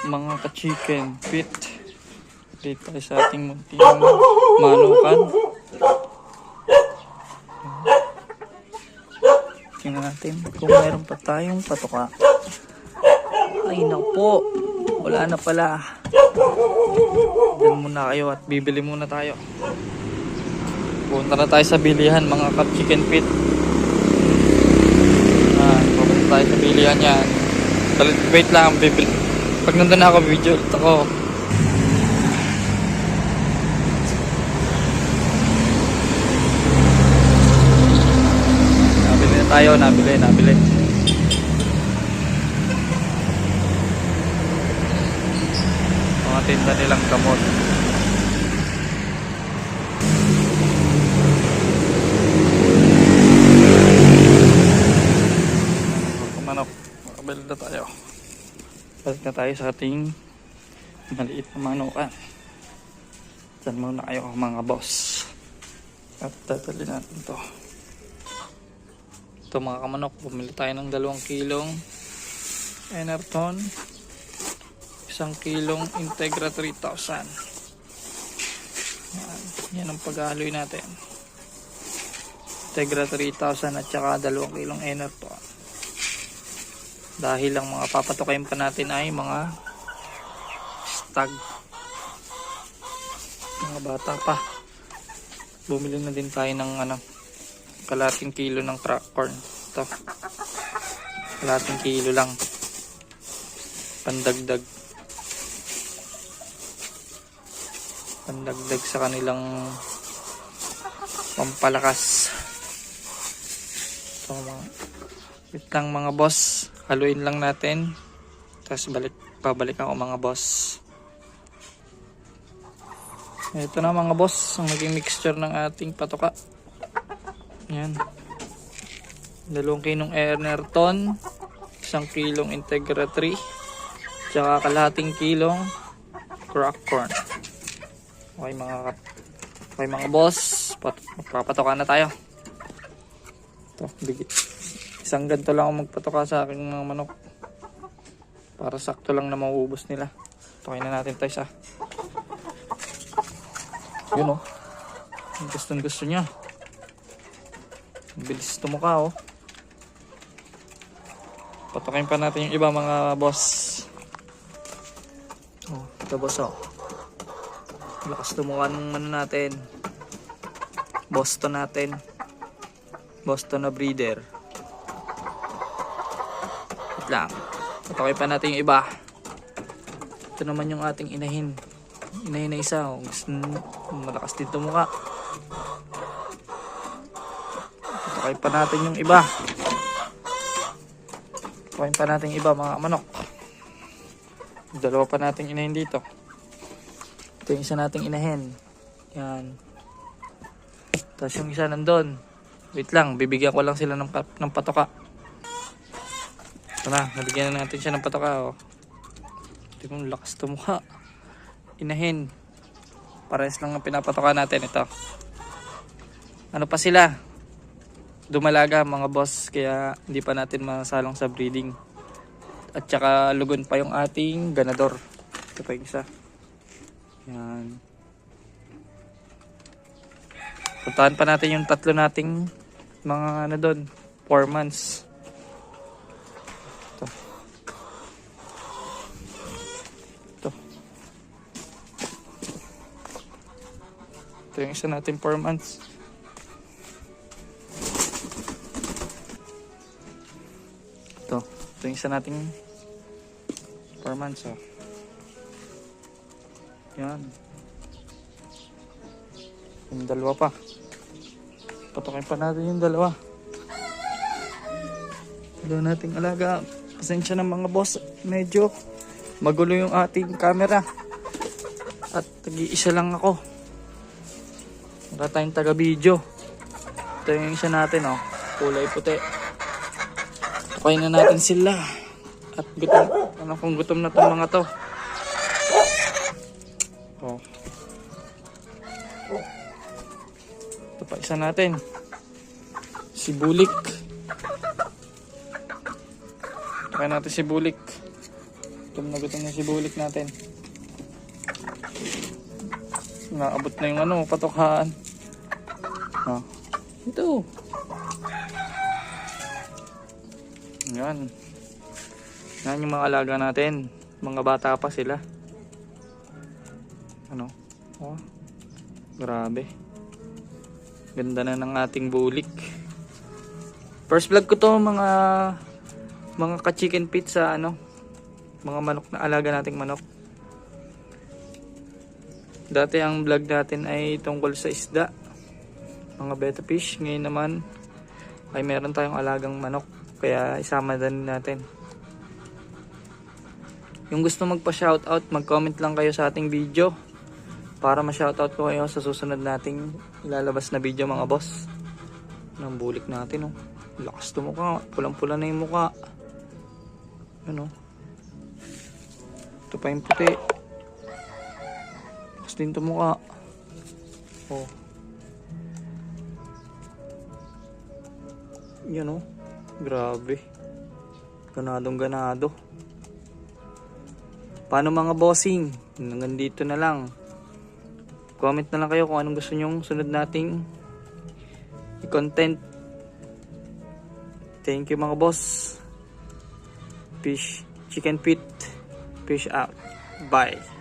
mga ka-chicken feet. Dito tayo sa ating munting manukan. Tingnan natin kung mayroon pa tayong patoka. Ay naku, wala na pala. Diyan muna kayo at bibili muna tayo. Punta na tayo sa bilihan mga ka-chicken feet. Pupunta tayo sa bilihan yan. Wait lang, bibili. Pag nandun na ako, video ulit ako. Nabili na tayo, nabili. Mga tinda nilang kamot. Manok, makabili na tayo. Balik na tayo sa ating maliit na manukan. Diyan muna kayo mga boss. At dadali natin to. Ito mga kamanok, bumili tayo ng 2 kilong Enerton, 1 kilong Integra 3000. Yan ang paghahaloy natin. Integra 3000 at saka 2 kilong Enerton. Dahil ang mga papatukayin pa natin ay mga stag. Mga bata pa. Bumili na din tayo ng kalating kilo ng crack corn. Ito. Kalating kilo lang. Pandagdag. Pandagdag sa kanilang pampalakas. Ito wait lang mga boss. Haluin lang natin. Tapos pabalik ako mga boss. Ito na mga boss. Ang naging mixture ng ating patoka. Yan. 2 kilong Enerton. 1 kilong Integra 3. Tsaka kalahating kilong crack corn. Okay mga boss. Magpapatoka na tayo. Ito. Isang ganito lang ako magpatoka sa aking mga manok. Para sakto lang na mauubos nila. Tukayin na natin tayo sa. Yun o. Gusto niya. Bilis tumuka o. Patukayin pa natin yung iba mga boss. Ito boss o. Lakas tumuka ng natin. Boston natin. Boston na breeder. Lang. Patukoy pa natin yung iba. Ito naman yung ating inahin. Inahin na isa. Malakas din tumuka. Patukoy pa natin yung iba. Patukoy pa natin yung iba mga manok. 2 pa nating inahin dito. Ito yung isa nating inahin. Yan. Tapos yung isa nandun. Wait lang. Bibigyan ko lang sila ng patoka. Ito na, nabigyan na natin siya ng patoka. Ito yung lakas tumuka. Inahin. Pares lang ang pinapatoka natin ito. Ano pa sila? Dumalaga mga boss. Kaya hindi pa natin masalang sa breeding. At saka lugon pa yung ating ganador. Ito pa yung isa. Yan. Puntahan pa natin yung 3 nating mga doon. 4 months. Ito yung isa natin 4 months. Ito yung isa natin 4 months. Yan. Yung 2 pa. Patukin pa natin yung 2. Dalawa nating alaga. Pasensya na mga boss. Medyo magulo yung ating camera. At tag-iisa lang ako. Wala tayong taga-video. Ito yung isa natin, oh. Kulay puti. Tukayin na natin sila. At gutom. Ano kung gutom na itong mga to. Oh. Ito pa isa natin. Si Bulik. Tukayin natin si Bulik. gutom na si bulik natin. Naabot na yung ano, patukhaan. Oh. Ito. Yan. Yan yung mga alaga natin. Mga bata pa sila. Ano? Oh. Grabe. Ganda na ng ating bulik. First vlog ko to mga ka-chicken feet sa ano, mga manok na alaga nating manok. Dati ang vlog natin ay tungkol sa isda, mga betta fish. Ngayon naman ay meron tayong alagang manok, kaya isama din natin. Yung gusto magpa-shoutout, mag-comment lang kayo sa ating video para ma-shoutout ko kayo sa susunod nating ilalabas na video, mga boss. Ng bulik natin, oh. Lakas to mukha, pulang-pula na yung mukha. Ano? Ito pa yung puti. Lakas din to mukha. Oh. Yan, oh. Grabe. Ganadong ganado. Paano mga bossing? Hanggang dito na lang. Comment na lang kayo kung anong gusto nyong sunod nating i-content. Thank you mga boss. Fish, chicken feet. Fish out. Bye.